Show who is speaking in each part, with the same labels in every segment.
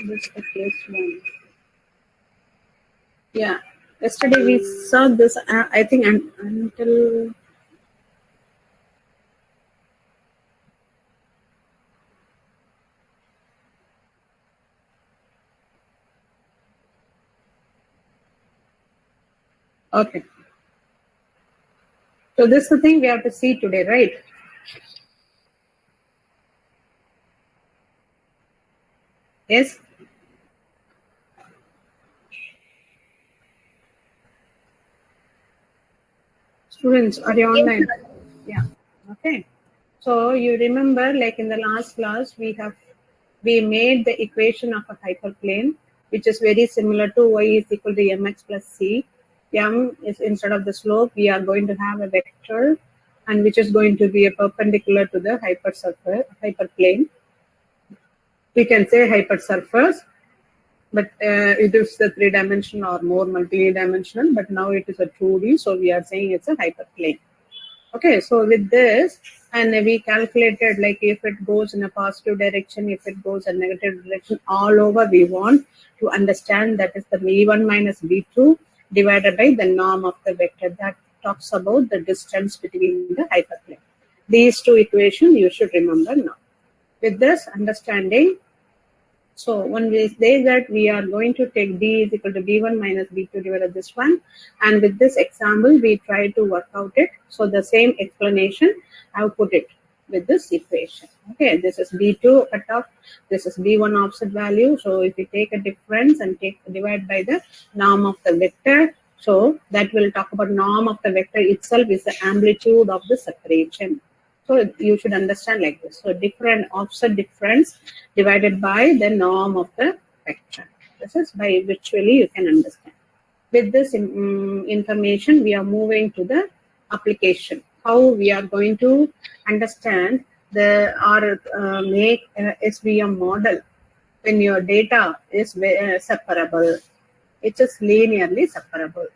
Speaker 1: This is the case 1. Yeah. Yesterday we saw this, I think, until... Okay. So this is the thing we have to see today, right? Yes? Students, are you online? Yeah. Okay. So you remember, like in the last class, we made the equation of a hyperplane, which is very similar to y is equal to mx plus c. M is instead of the slope, we are going to have a vector, and which is going to be a perpendicular to the hyperplane. We can say hypersurface, but it is the 3-dimensional or more multi-dimensional, but now it is a 2D, so we are saying it's a hyperplane. Okay, so with this, and we calculated like if it goes in a positive direction, if it goes in a negative direction, all over we want to understand that is the v1 minus v2 divided by the norm of the vector. That talks about the distance between the hyperplane. These two equations you should remember now. With this understanding, so when we say that we are going to take d is equal to b1 minus b2 divided by this one, and with this example we try to work out it. So the same explanation I've put it with this equation. Okay, this is b2 cutoff, this is b1 offset value. So if you take a difference and divide by the norm of the vector, so that will talk about norm of the vector itself is the amplitude of the separation. So you should understand like this. So different offset difference divided by the norm of the vector. This is by virtually you can understand. With this information, we are moving to the application. How we are going to understand or make SVM model when your data is separable. It is linearly separable.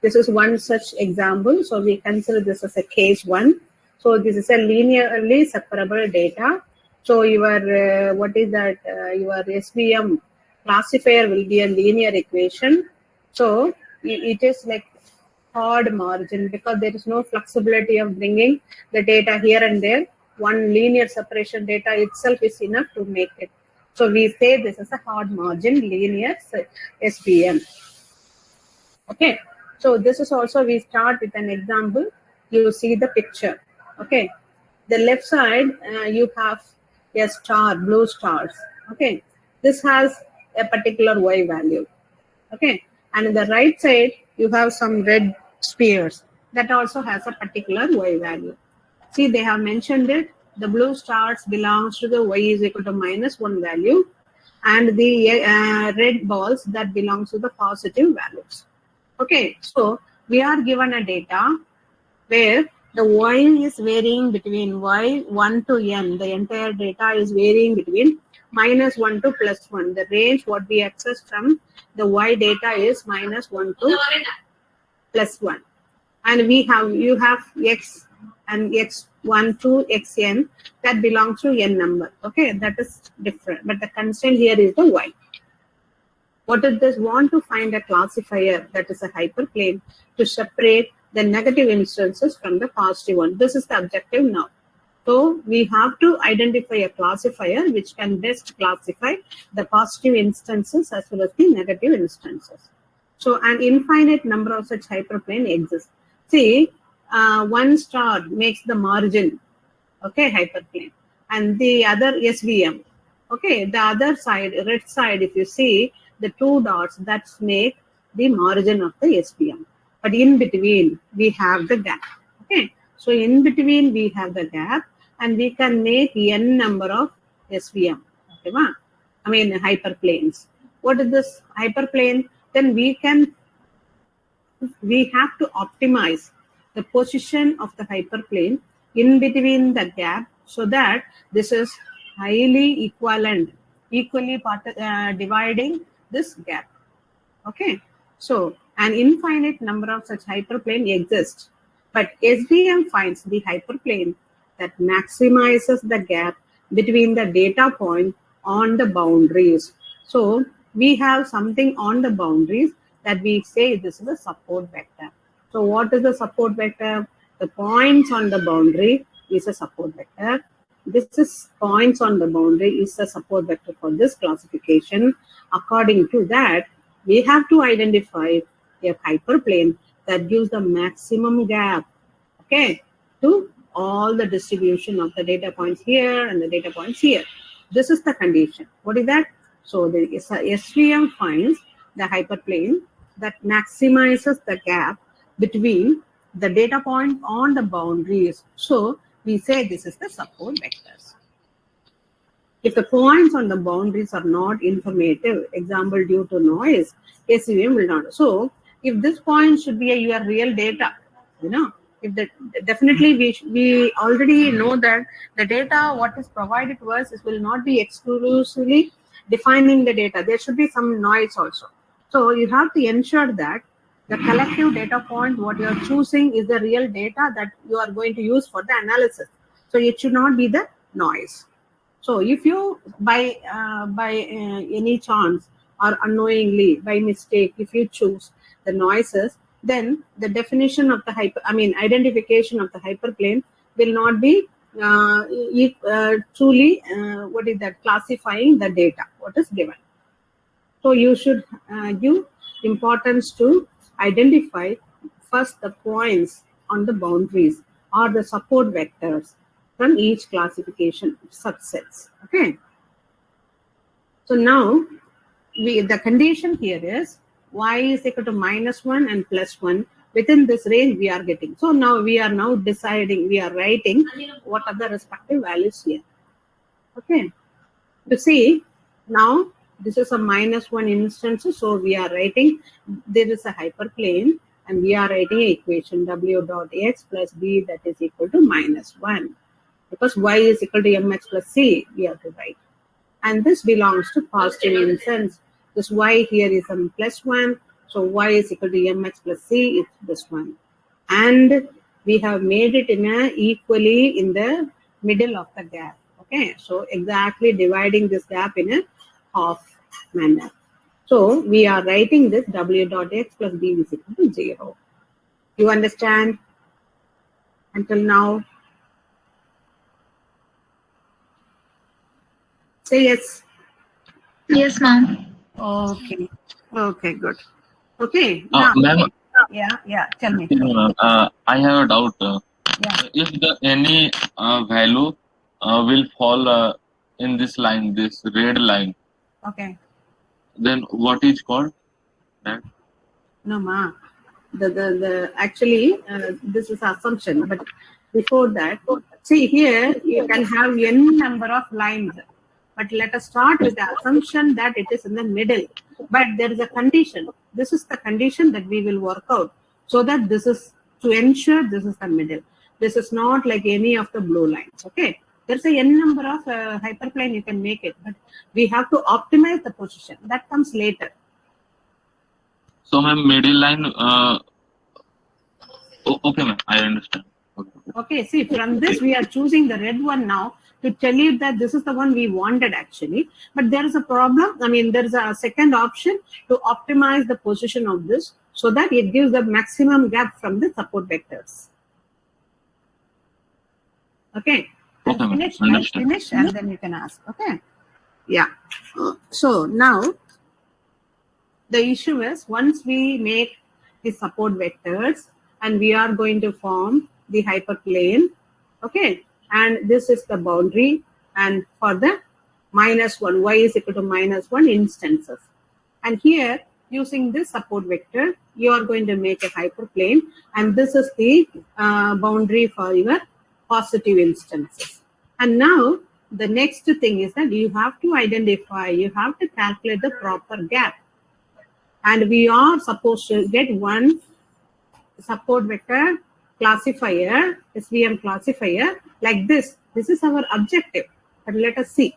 Speaker 1: This is one such example. So we consider this as a case 1. So this is a linearly separable data. So your what is that? Your SVM classifier will be a linear equation. So it is like hard margin because there is no flexibility of bringing the data here and there. One linear separation data itself is enough to make it. So we say this is a hard margin linear SVM. Okay. So this is also we start with an example. You see the picture. Okay, the left side you have a star, blue stars. Okay, this has a particular y value. Okay, and in the right side you have some red spheres that also has a particular y value. See, they have mentioned it. The blue stars belongs to the y is equal to -1 value, and the red balls that belongs to the positive values. Okay, so we are given a data where the y is varying between y1 to n. The entire data is varying between -1 to +1. The range what we access from the y data is -1 to +1. And you have x and x1 to xn that belongs to n number. Okay, that is different. But the constant here is the y. What is this? Want to find a classifier that is a hyperplane to separate the negative instances from the positive one. This is the objective now. So we have to identify a classifier which can best classify the positive instances as well as the negative instances. So an infinite number of such hyperplane exists. See, one star makes the margin, okay, hyperplane, and the other SVM. Okay, the other side, red side, if you see, the two dots that make the margin of the SVM. But in between, we have the gap. Okay, so in between, we have the gap, and we can make n number of SVM. Okay, I mean hyperplanes. What is this hyperplane? Then we have to optimize the position of the hyperplane in between the gap so that this is highly equivalent, equally dividing this gap. Okay, so an infinite number of such hyperplane exists, but SVM finds the hyperplane that maximizes the gap between the data point on the boundaries. So we have something on the boundaries that we say this is a support vector. So what is the support vector? The points on the boundary is a support vector. This is points on the boundary is a support vector for this classification. According to that, we have to identify a hyperplane that gives the maximum gap, okay, to all the distribution of the data points here and the data points here. This is the condition. What is that? So the SVM finds the hyperplane that maximizes the gap between the data point on the boundaries. So we say this is the support vectors. If the points on the boundaries are not informative, example due to noise, SVM will not. So if this point should be your real data, if the, definitely we already know that the data what is provided to us will not be exclusively defining the data. There should be some noise also. So you have to ensure that the collective data point what you are choosing is the real data that you are going to use for the analysis. So it should not be the noise. So if you by any chance or unknowingly by mistake, if you choose the noises, then the definition of the identification of the hyperplane will not be truly what is that classifying the data what is given. So you should give importance to identify first the points on the boundaries or the support vectors from each classification subsets. Okay. So now the condition here is y is equal to -1 and +1. Within this range we are getting. So now we are now deciding, we are writing what are the respective values here. Okay. You see, now this is a -1 instance. So we are writing there is a hyperplane and we are writing an equation w dot x plus b that is equal to -1. Because y is equal to mx plus c, we have to write. And this belongs to positive instance. This y here is +1. So y is equal to mx plus c, it's this one. And we have made it in a equally in the middle of the gap. Okay, so exactly dividing this gap in a half manner. So we are writing this w dot x plus b is equal to 0. You understand until now? Say yes.
Speaker 2: Yes, ma'am.
Speaker 1: Okay. Okay, good. Okay. Now,
Speaker 3: ma'am,
Speaker 1: yeah. Tell me.
Speaker 3: I have a doubt.
Speaker 1: Yeah.
Speaker 3: If any value will fall in this line, this red line,
Speaker 1: Okay.
Speaker 3: then what is called that?
Speaker 1: No, ma. The actually this is assumption, but before that, see here you can have n number of lines, but let us start with the assumption that it is in the middle. But there is a condition. This is the condition that we will work out, so that this is to ensure this is the middle. This is not like any of the blue lines. Okay, there's a n number of hyperplane you can make it, but we have to optimize the position. That comes later.
Speaker 3: So, ma'am, middle line. Okay, ma'am, I understand.
Speaker 1: Okay, see, from this we are choosing the red one now to tell you that this is the one we wanted actually. But there is a problem. I mean, there is a second option to optimize the position of this so that it gives the maximum gap from the support vectors. Okay.
Speaker 3: Okay,
Speaker 1: finish, and then you can ask. Okay. Yeah. So now the issue is once we make the support vectors and we are going to form the hyperplane, okay, and this is the boundary, and for the -1, y is equal to -1 instances, and here using this support vector you are going to make a hyperplane, and this is the boundary for your positive instances. And now the next thing is that you have to identify, you have to calculate the proper gap, and we are supposed to get one support vector classifier, SVM classifier like this. This is our objective, but let us see.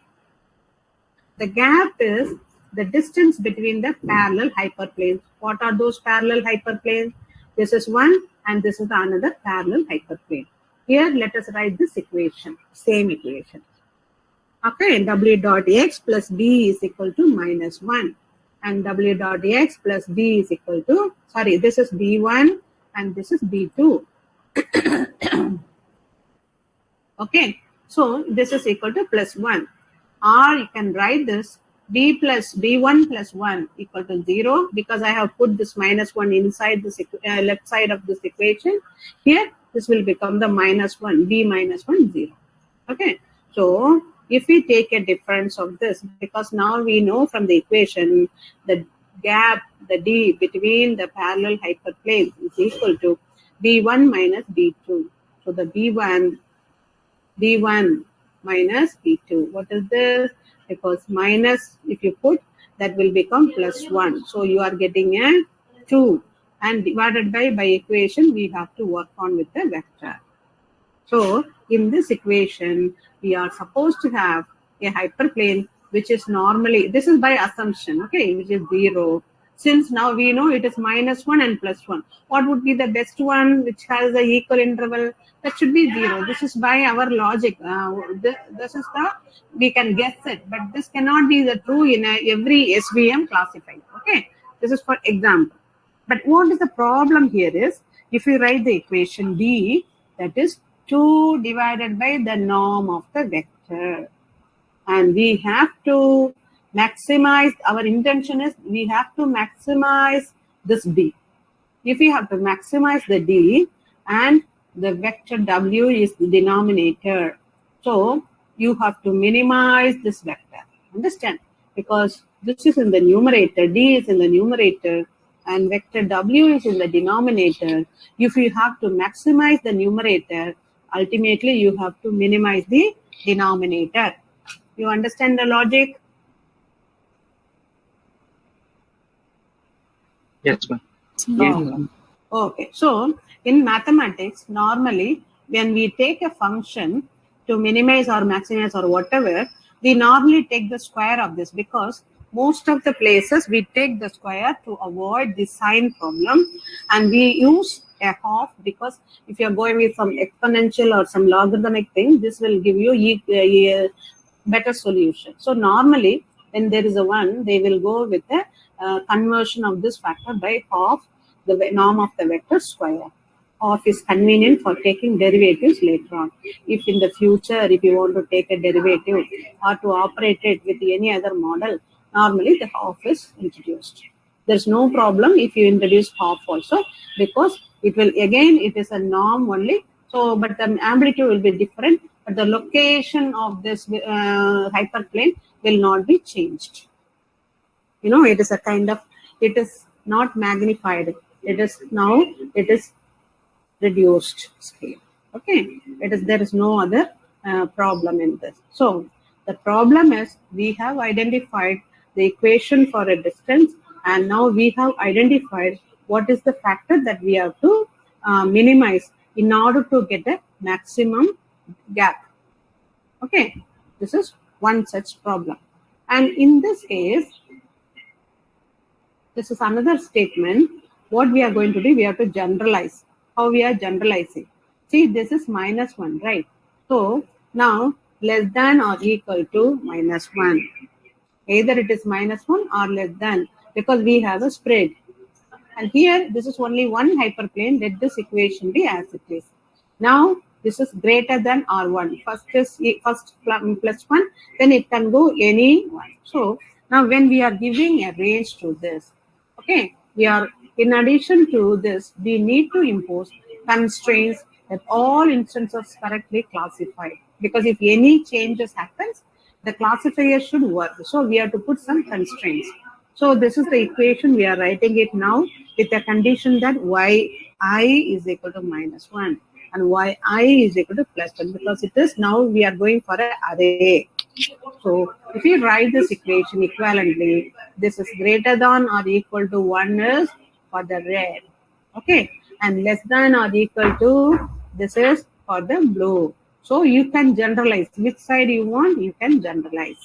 Speaker 1: The gap is the distance between the parallel hyperplanes. What are those parallel hyperplanes? This is one and this is another parallel hyperplane. Here let us write this equation, same equation. Okay, w dot x plus b is equal to minus 1. And w dot x plus b is equal to, sorry, this is b1 and this is b2. Okay, so this is equal to plus 1. Or you can write this b1 plus 1 equal to 0, because I have put this minus 1 inside this left side of this equation. Here, this will become the minus 1, b minus 1, 0. Okay, so if we take a difference of this, because now we know from the equation the gap, the d between the parallel hyperplanes is equal to b1 minus b2. So the b1 minus b2. What is this? Because minus, if you put, that will become plus 1. So you are getting a 2. And divided by equation, we have to work on with the vector. So in this equation, we are supposed to have a hyperplane which is normally, this is by assumption, okay, which is 0. Since now we know it is minus 1 and plus 1. What would be the best one which has the equal interval? That should be 0. This is by our logic. This is the, we can guess it, but this cannot be the true in every SVM classifier. Okay, this is for example. But what is the problem here is, if you write the equation D, that is 2 divided by the norm of the vector. And we have to maximize, our intention is we have to maximize this D. If we have to maximize the D and the vector W is the denominator, so you have to minimize this vector. Understand? Because this is in the numerator, D is in the numerator, and vector W is in the denominator. If you have to maximize the numerator, ultimately you have to minimize the denominator. You understand the logic?
Speaker 4: Yes, ma'am.
Speaker 1: Yes. Okay, so in mathematics, normally when we take a function to minimize or maximize or whatever, we normally take the square of this, because most of the places we take the square to avoid the sign problem, and we use a half, because if you're going with some exponential or some logarithmic thing, this will give you a better solution. So normally when there is a 1, they will go with a conversion of this factor by half the norm of the vector square. Half is convenient for taking derivatives later on. If in the future, if you want to take a derivative or to operate it with any other model, normally the half is introduced. There's no problem if you introduce half also, because it will, again, it is a norm only. So, but the amplitude will be different, but the location of this hyperplane will not be changed. You know, it is a kind of, it is not magnified. It is now, it is reduced scale. Okay, it is, there is no other problem in this. So the problem is, we have identified the equation for a distance, and now we have identified what is the factor that we have to minimize in order to get a maximum gap. Okay, this is one such problem. And in this case, this is another statement. What we are going to do, we have to generalize. How we are generalizing? See, this is minus 1, right? So now less than or equal to minus 1. Either it is minus 1 or less than, because we have a spread. And here, this is only one hyperplane. Let this equation be as it is. Now, this is greater than R1. First is first plus 1, then it can go any one. So now when we are giving a range to this, okay, we are, in addition to this, we need to impose constraints that all instances correctly classified. Because if any changes happens, the classifier should work. So we have to put some constraints. So this is the equation. We are writing it now with a condition that yi is equal to minus 1 and yi is equal to plus 1, because it is now we are going for an array. So if you write this equation equivalently, this is greater than or equal to 1 is for the red, okay, and less than or equal to, this is for the blue. So you can generalize which side you want, you can generalize.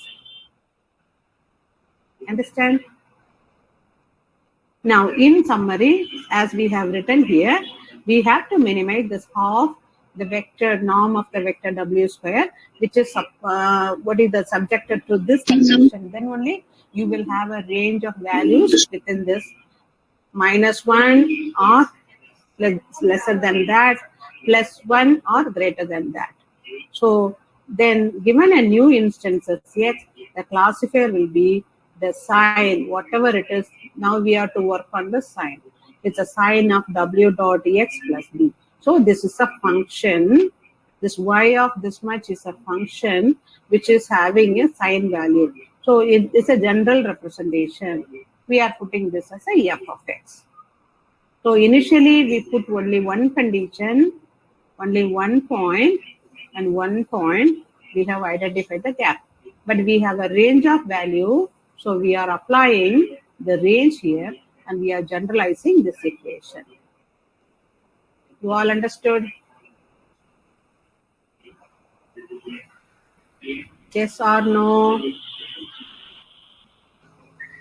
Speaker 1: Understand? Now in summary, as we have written here, we have to minimize this half the vector norm of the vector w square, which is what is the subjected to this condition. Then only you will have a range of values within this -1 or lesser than that, +1 or greater than that. So then given a new instances, yes, the classifier will be the sign, whatever it is. Now we have to work on the sign. It's a sign of w dot x plus b. So this is a function. This y of this much is a function which is having a sign value. So it is a general representation. We are putting this as a f of x. So initially we put only one condition, only 1 point, and 1 point we have identified the gap. But we have a range of value, so we are applying the range here and we are generalizing this equation. You all understood? Yes or no?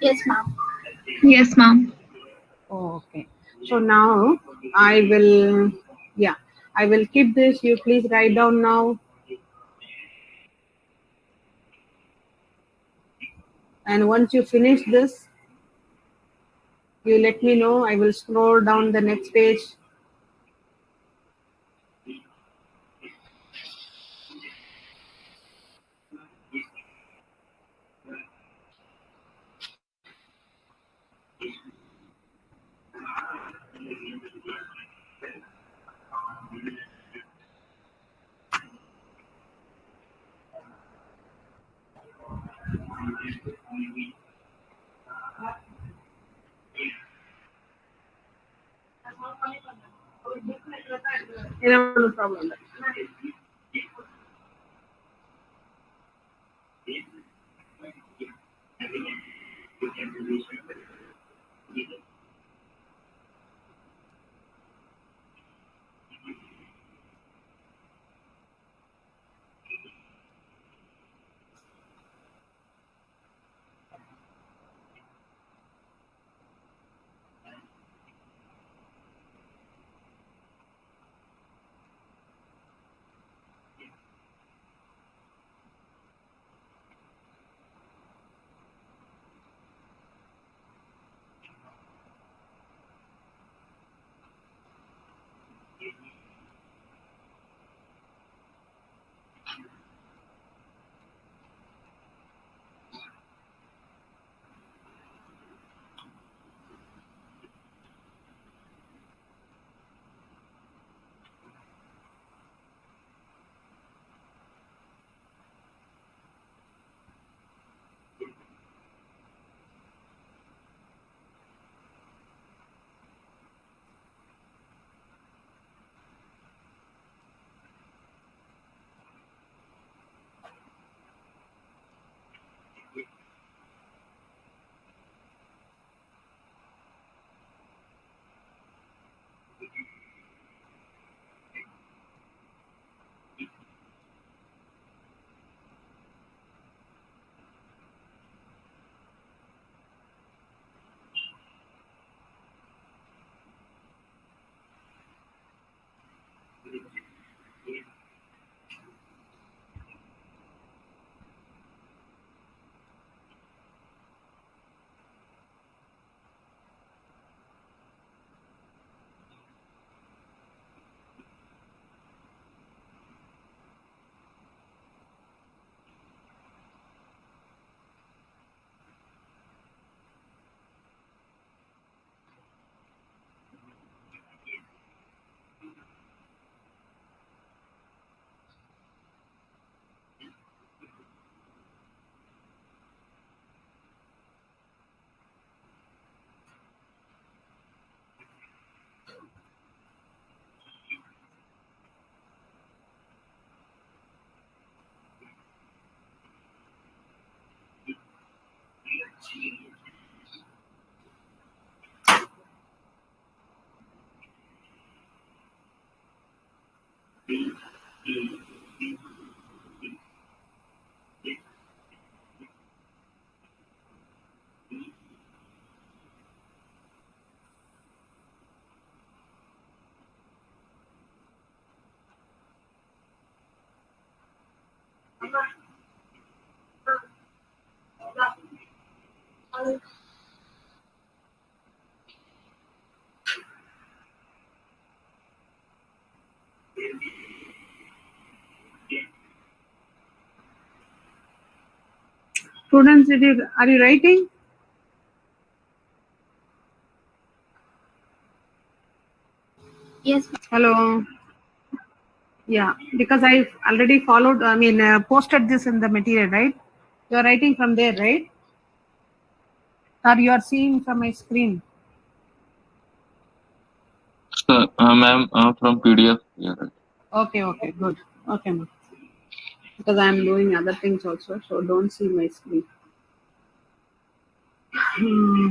Speaker 2: Yes, ma'am. Yes, ma'am.
Speaker 1: Oh, okay. So now I will, yeah, I will keep this. You please write down now. And once you finish this, you let me know. I will scroll down the next page. No problem. Students, are you writing?
Speaker 2: Yes.
Speaker 1: Hello. Yeah, because I already posted this in the material, right? You are writing from there, right? Or you are seeing from my screen?
Speaker 3: So, ma'am, from PDF. Yeah, right.
Speaker 1: Okay, good. Okay, ma'am. Because I am doing other things also, so don't see my screen. Hmm.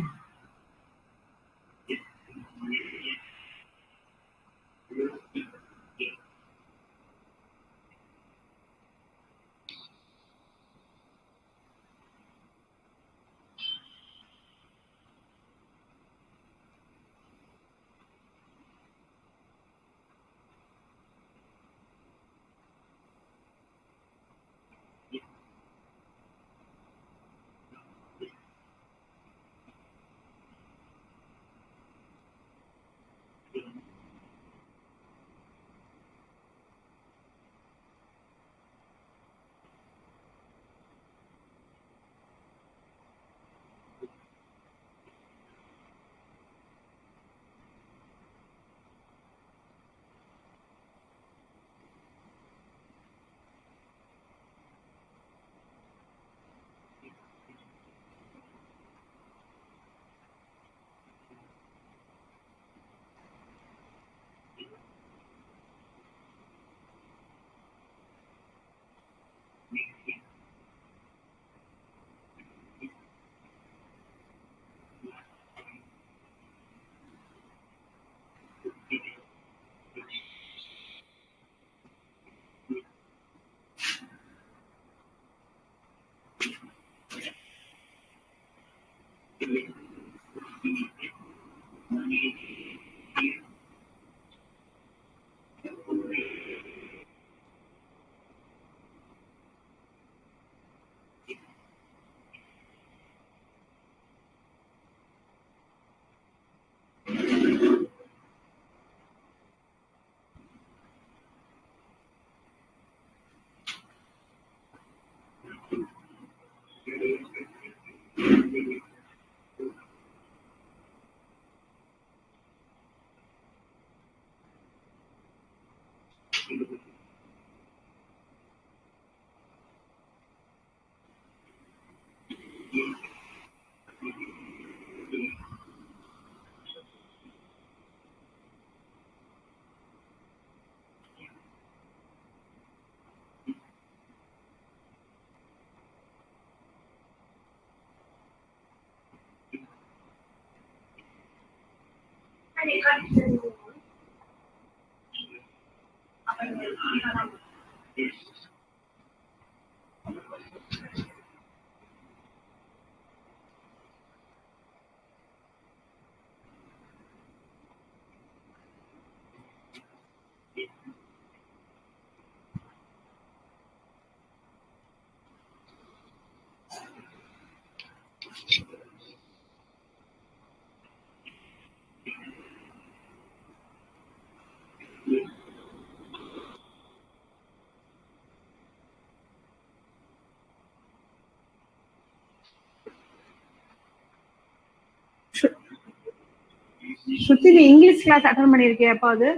Speaker 1: ஸ்ருதி, நீ English class attend பண்ணிருக்கியா? எப்பாவது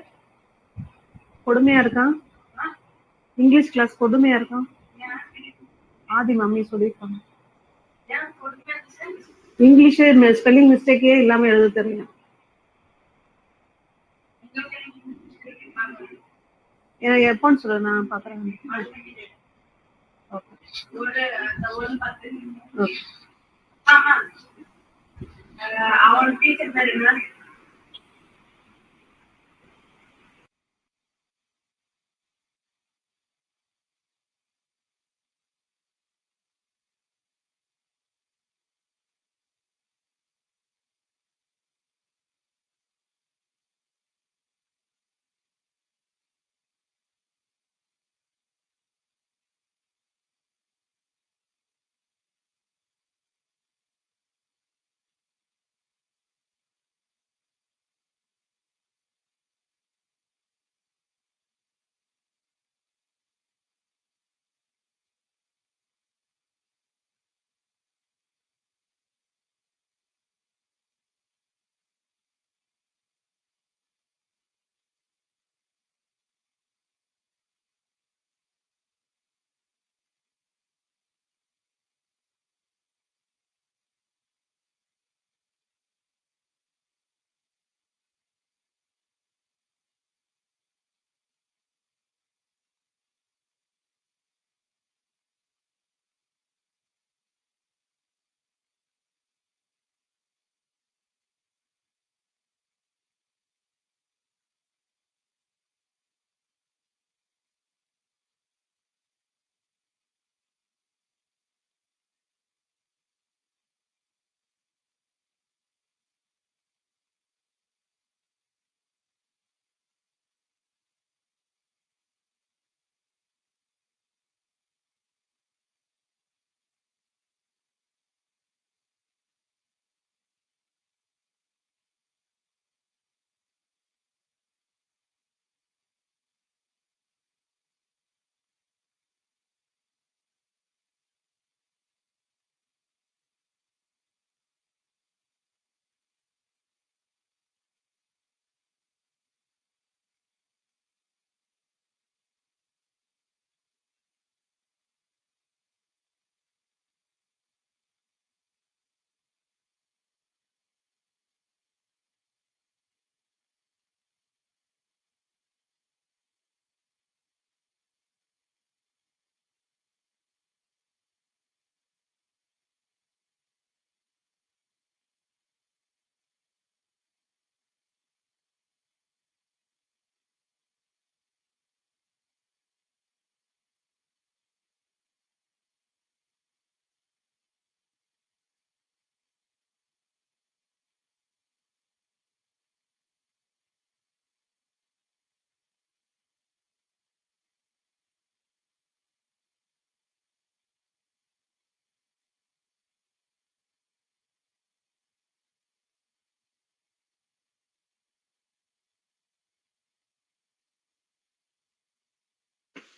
Speaker 1: கொடுமையா இருக்கான்? English class கொடுமையா இருக்கான்? ஆதி mummy சொல்லிருக்காங்க. English spelling மிஸ்டேக்கே இல்லாம எழுத தெரியும். எனக்கு எப்போன்னு சொல்லு, நான் பாக்குறேன். அவன் டீச்சர் பேர் என்ன?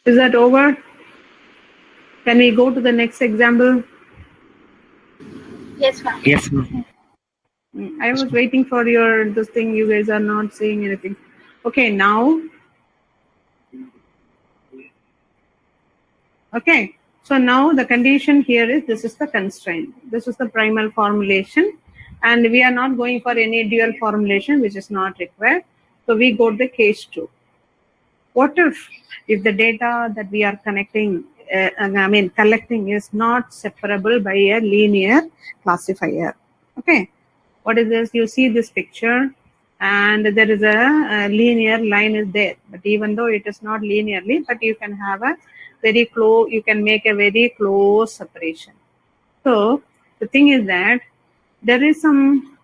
Speaker 1: Is that over? Can we go to the next example?
Speaker 2: Yes, ma'am.
Speaker 4: Yes, ma'am.
Speaker 1: I was waiting for your this thing. You guys are not saying anything. Okay, now. Okay, so now the condition here is this is the constraint. This is the primal formulation, and we are not going for any dual formulation, which is not required. So we go to the case 2. What if the data that we are collecting is not separable by a linear classifier? Okay, what is this? You see this picture, and there is a linear line is there, but even though it is not linearly, but you can have a very close, you can make a very close separation. So the thing is that there is some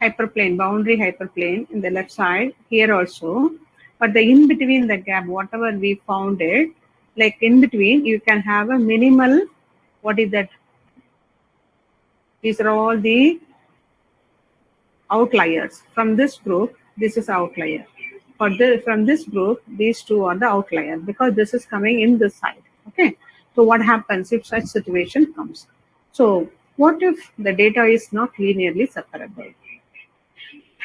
Speaker 1: hyperplane, boundary hyperplane in the left side here also, but the in between the gap, whatever we found it, like in between, you can have a minimal, what is that? These are all the outliers. From this group, this is outlier. From this group, these two are the outlier because this is coming in this side. Okay. So what happens if such situation comes? So what if the data is not linearly separable?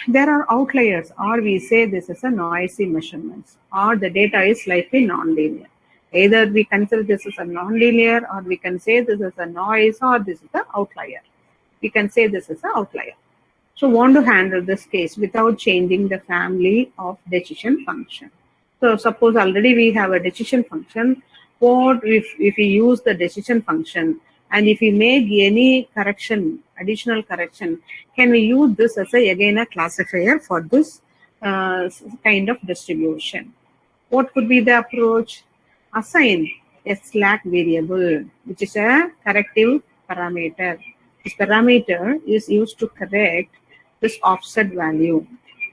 Speaker 1: There are outliers, or we say this is a noisy measurements, or the data is slightly nonlinear. Either we consider this as a nonlinear, or we can say this is a noise, or this is the outlier. We can say this is an outlier. So want to handle this case without changing the family of decision function. So suppose already we have a decision function. What if we use the decision function and if we make any correction, additional correction, can we use this as again a classifier for this kind of distribution? What could be the approach? Assign a slack variable, which is a corrective parameter. This parameter is used to correct this offset value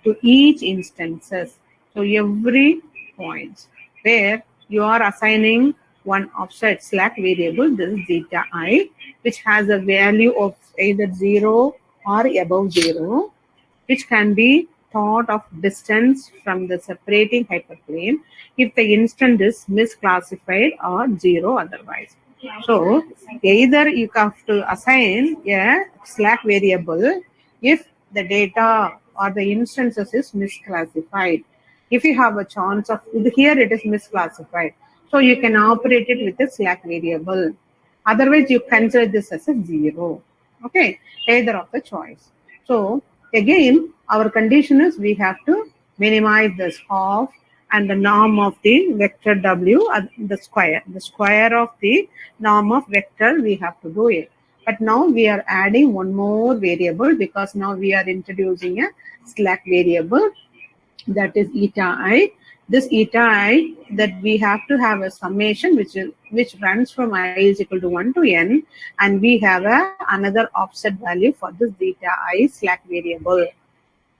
Speaker 1: to each instances. So every point where you are assigning one offset slack variable, this is zeta I, which has a value of either 0 or above 0, which can be thought of distance from the separating hyperplane if the instant is misclassified or 0 otherwise. So either you have to assign a slack variable if the data or the instances is misclassified. If you have a chance of, here it is misclassified, so you can operate it with a slack variable. Otherwise, you consider this as a 0. Okay, either of the choice. So again, our condition is we have to minimize this half and the norm of the vector W, the square of the norm of vector, we have to do it. But now we are adding one more variable because now we are introducing a slack variable, that is eta I. This eta I, that we have to have a summation which runs from I is equal to 1 to n, and we have another offset value for this zeta I slack variable.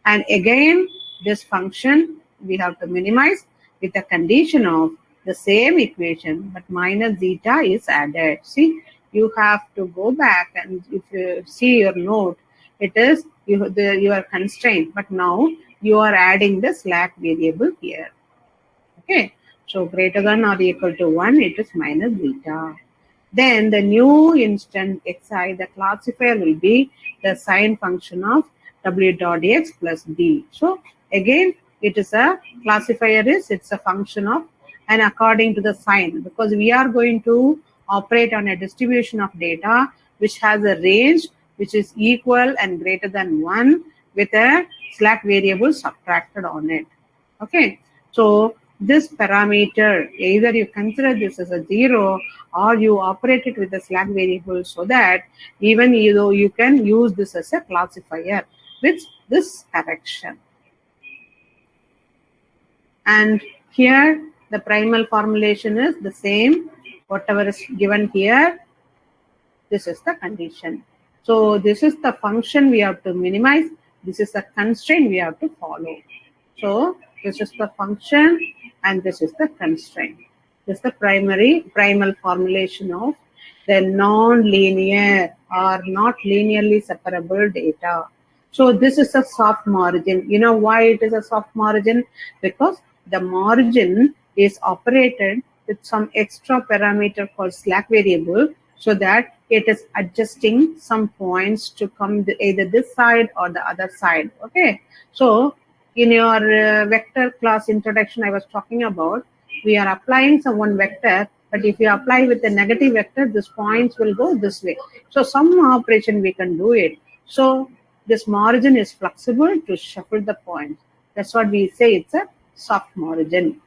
Speaker 1: And again, this function we have to minimize with the condition of the same equation, but minus zeta is added. See, you have to go back and if you see your note, it is your constraint, but now you are adding the slack variable here. Okay, so greater than or equal to 1, it is minus zeta. Then the new instant xi, the classifier will be the sign function of w dot x plus d. So again, it is a classifier it's a function of, and according to the sign, because we are going to operate on a distribution of data which has a range which is equal and greater than 1 with a slack variable subtracted on it. Okay, so this parameter, either you consider this as a 0 or you operate it with a slack variable, so that even though you can use this as a classifier with this correction. And here the primal formulation is the same, whatever is given here, this is the condition. So this is the function we have to minimize, this is the constraint we have to follow. So this is the function and this is the constraint. This is the primal formulation of the non-linear or not linearly separable data. So this is a soft margin. You know why it is a soft margin? Because the margin is operated with some extra parameter called slack variable, so that it is adjusting some points to come either this side or the other side. Okay, so in your vector class introduction I was talking about, we are applying some one vector, but if you apply with the negative vector, these points will go this way. So some operation we can do it. So this margin is flexible to shuffle the points. That's what we say, it's a soft margin.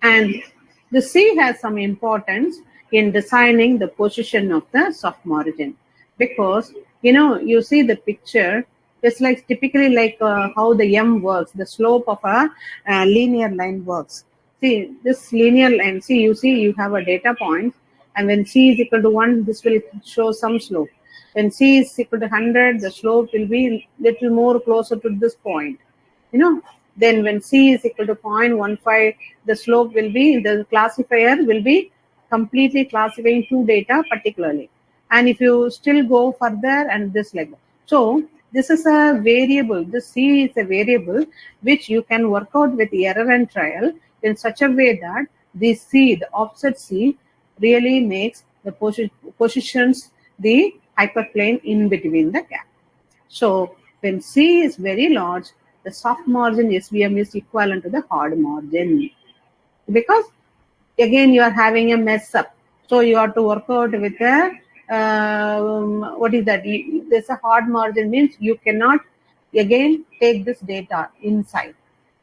Speaker 1: And the C has some importance in designing the position of the soft margin, because you see the picture, it's like typically like how the M works, the slope of a linear line works. See this linear line, you have a data point, and when C is equal to 1, this will show some slope. When C is equal to 100, the slope will be little more closer to this point. Then when C is equal to 0.15, the slope will be, the classifier will be completely classifying two data particularly. And if you still go further and this like that. So this is a variable, this C is a variable which you can work out with error and trial in such a way that the C, the offset C, really makes the positions the hyperplane in between the gap. So when C is very large, the soft margin SVM is equivalent to the hard margin, because again you are having a mess up. So you have to work out with a what is that? There's a hard margin means you cannot again take this data inside.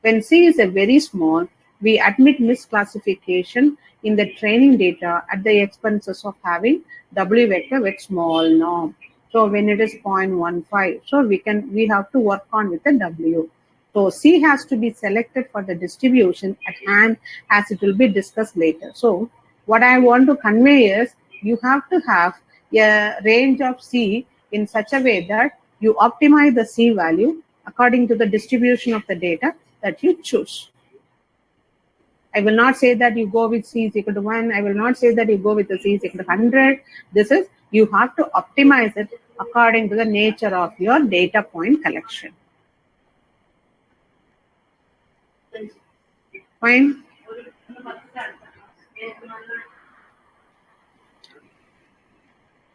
Speaker 1: When C is a very small, we admit misclassification in the training data at the expenses of having W vector with small norm. So when it is 0.15, so we have to work on with the W. So C has to be selected for the distribution at hand, as it will be discussed later. So what I want to convey is you have to have a range of C in such a way that you optimize the C value according to the distribution of the data that you choose. I will not say that you go with C is equal to 1. I will not say that you go with the C is equal to 100. This is, you have to optimize it according to the nature of your data point collection. Fine.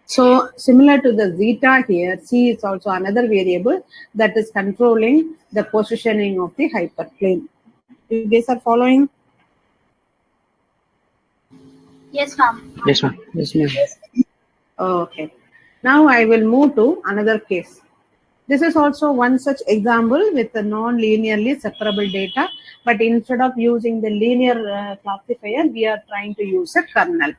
Speaker 1: So similar to the zeta here, C is also another variable that is controlling the positioning of the hyperplane. You guys are following?
Speaker 2: Yes, ma'am.
Speaker 4: Yes, ma'am.
Speaker 1: Yes, ma'am. Okay. Now I will move to another case. This is also one such example with the non-linearly separable data, but instead of using the linear classifier, we are trying to use a kernel.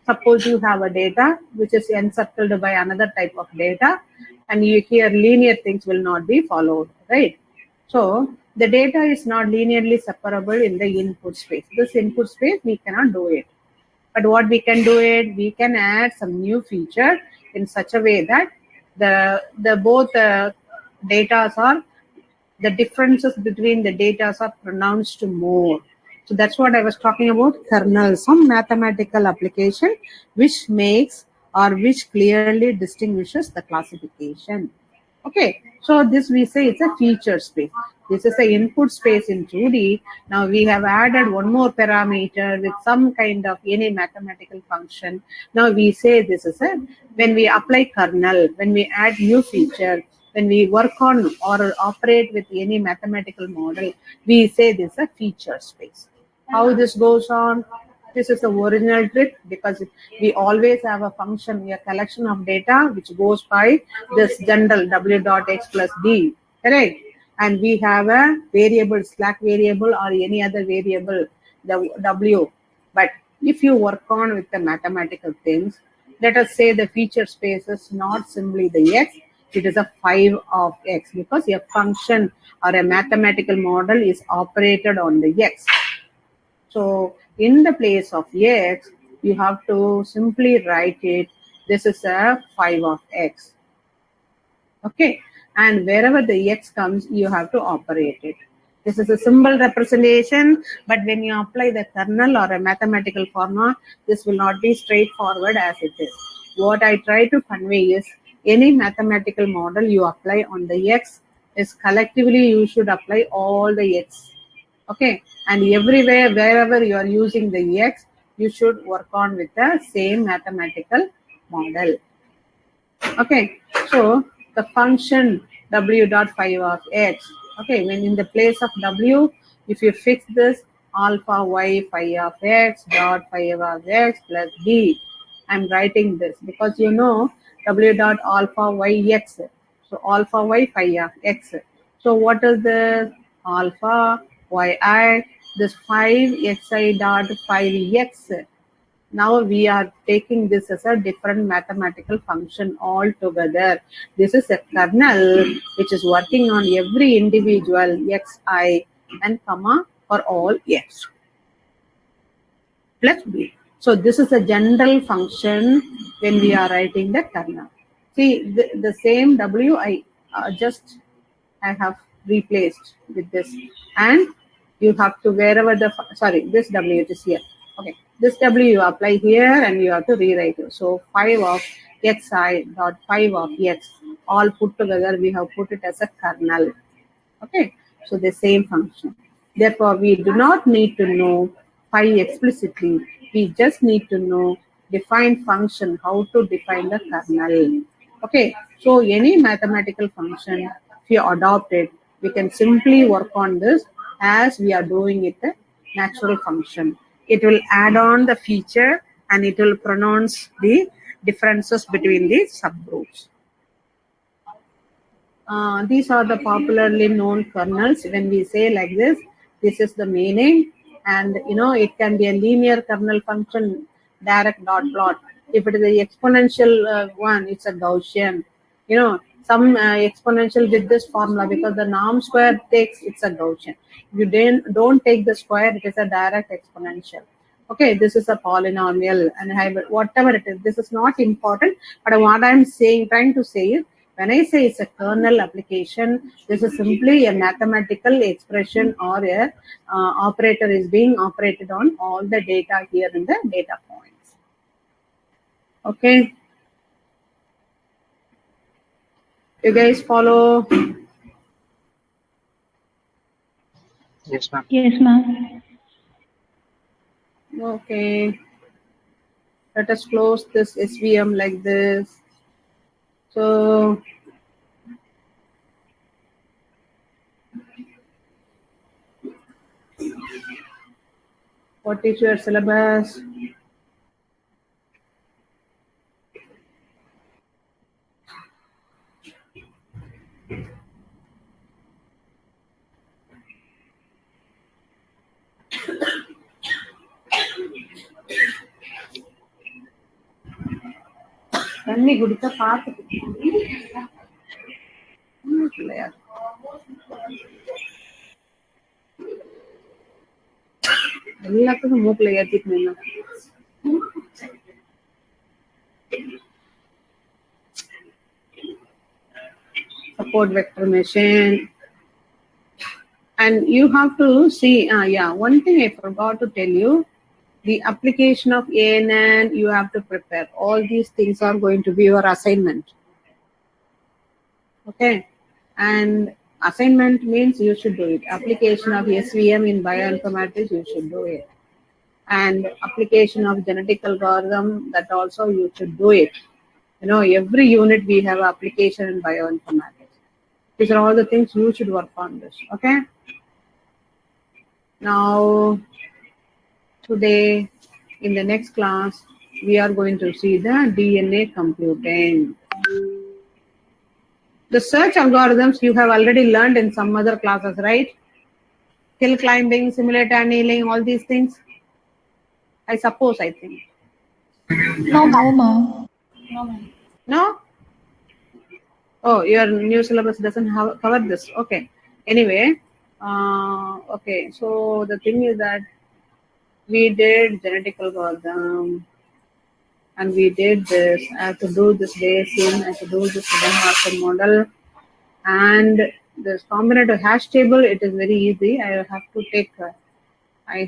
Speaker 1: Suppose you have a data which is encircled by another type of data, and you here linear things will not be followed, right? So the data is not linearly separable in the input space. This input space, we cannot do it. But what we can do it, we can add some new feature in such a way that both data are, the differences between the data are pronounced more. So that's what I was talking about, kernel, some mathematical application which makes or which clearly distinguishes the classification. Okay, so this we say it's a feature space. This is the input space in 2D. Now we have added one more parameter with some kind of any mathematical function. Now we say this is a, when we apply kernel, when we add new feature, when we work on or operate with any mathematical model, we say this is a feature space. How this goes on? This is the original trick, because we always have a function, a collection of data which goes by this general w dot x plus d, correct? And we have a variable, slack variable or any other variable, the w. But if you work on with the mathematical things, let us say the feature space is not simply the x, it is a 5 of x, because a function or a mathematical model is operated on the x. So in the place of x, you have to simply write it, this is a 5 of x. Okay, and wherever the x comes, you have to operate it. This is a symbol representation, but when you apply the kernel or a mathematical formula, this will not be straightforward as it is. What I try to convey is, any mathematical model you apply on the x, is collectively you should apply all the x. Okay, and everywhere, wherever you are using the x, you should work on with the same mathematical model. Okay, so the function w dot phi of x. Okay, when in the place of w, if you fix this alpha y phi of x dot phi of x plus b, I'm writing this because you know w dot alpha y x. So alpha y phi of x. So what is the alpha yi? This 5xi dot 5x. Now we are taking this as a different mathematical function altogether. This is a kernel which is working on every individual xi and comma for all x plus b. So this is a general function when we are writing the kernel. See the same w I have replaced with this, and you have to wherever the this w it is here. Okay, this w you apply here and you have to rewrite it. So 5 of xi dot 5 of x all put together, we have put it as a kernel. Okay, so the same function. Therefore, we do not need to know phi explicitly. We just need to know define function, how to define the kernel. Okay, so any mathematical function, if you adopt it, we can simply work on this as we are doing it a natural function. It will add on the feature and it will pronounce the differences between the subgroups. These are the popularly known kernels. When we say like this is the meaning, and you know it can be a linear kernel function, direct dot plot. If it is an exponential one, it's a Gaussian. You know, some exponential with this formula, because the norm square takes, it's a Gaussian. If you don't take the square, it is a direct exponential. Okay, this is a polynomial and hybrid, whatever it is. This is not important, but what I'm trying to say is, when I say it's a kernel application, this is simply a mathematical expression or a operator is being operated on all the data here in the data points. Okay. You guys follow?
Speaker 4: Yes, ma'am.
Speaker 2: Yes, ma'am.
Speaker 1: Okay. Let us close this SVM like this. So, what is your syllabus? தண்ணி குடிக்க பார்த்துட்டு இல்லையா? எல்லாத்துக்கும் மூக்குல ஏத்திட்டு நின்னா support vector machine. And you have to see, one thing I forgot to tell you, the application of ANN you have to prepare. All these things are going to be your assignment. Okay, and assignment means you should do it. Application of SVM in bioinformatics, you should do it. And application of genetic algorithm, that also you should do it. You know, every unit we have application in bioinformatics. These are all the things you should work on this. Okay. Now, today in the next class, we are going to see the DNA computing. The search algorithms you have already learned in some other classes, right? Hill climbing, simulator annealing, all these things. I suppose, I think.
Speaker 2: No, ma'am. No, ma'am.
Speaker 1: No? Oh, your new syllabus doesn't cover this. Okay. Anyway, okay. So the thing is that we did genetic algorithm, and we did this. I have to do this Bayesian, I have to do this Markov model, and this combinatorial hash table. It is very easy. I have to take. I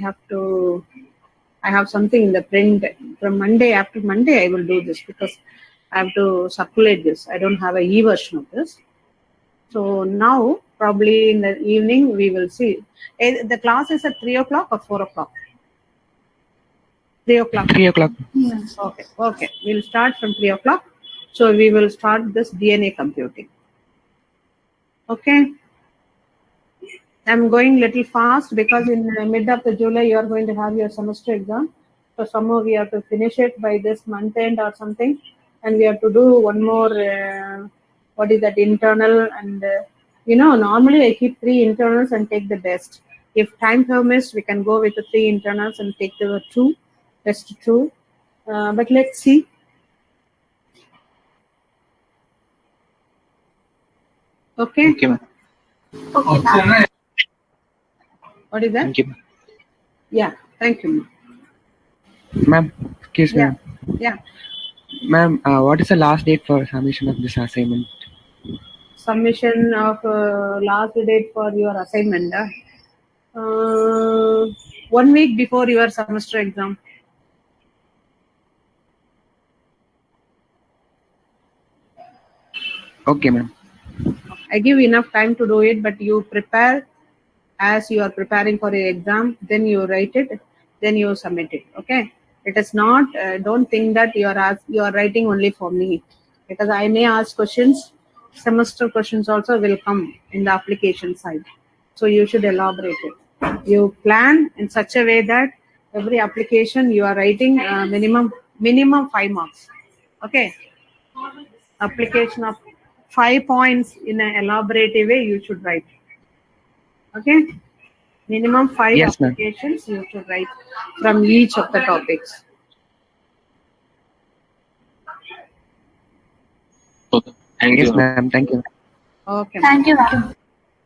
Speaker 1: have something in the print from Monday. After Monday, I will do this because I have to circulate this. I don't have a e-version of this. So now, probably in the evening, we will see. The class is at 3 o'clock or 4 o'clock? 3 o'clock.
Speaker 4: 3 o'clock.
Speaker 1: Okay, okay. We'll start from 3 o'clock. So we will start this DNA computing. Okay. I'm going little fast because in the mid of the July, you are going to have your semester exam. So somehow we have to finish it by this month end or something. And we have to do one more, what is that, internal. And, normally I keep 3 internals and take the best. If time permits, we can go with the 3 internals and take the 2, best 2. But let's see. Okay.
Speaker 4: Okay, ma'am.
Speaker 2: Okay, ma'am.
Speaker 1: What is that?
Speaker 4: Thank you, ma'am.
Speaker 1: Yeah. Thank you.
Speaker 4: Ma'am, excuse me.
Speaker 1: Yeah. Yeah.
Speaker 4: Ma'am, what is the last date for submission of this assignment?
Speaker 1: Submission of last date for your assignment. 1 week before your semester exam.
Speaker 4: Okay, ma'am.
Speaker 1: I give enough time to do it, but you prepare as you are preparing for your exam, then you write it, then you submit it. Okay. It is not, don't think that you are writing only for me, because I may ask questions. Semester questions also will come in the application side. So you should elaborate it. You plan in such a way that every application you are writing minimum 5 marks. Okay. Application of 5 points in an elaborative way you should write. Okay. Minimum 5
Speaker 4: Yes, ma'am.
Speaker 1: applications you should write from each of the topics.
Speaker 3: Okay. Thank
Speaker 4: Yes,
Speaker 3: you.
Speaker 4: ma'am. Thank you.
Speaker 1: Okay.
Speaker 2: Thank you, ma'am.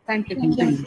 Speaker 1: Thank you.
Speaker 4: Thank you.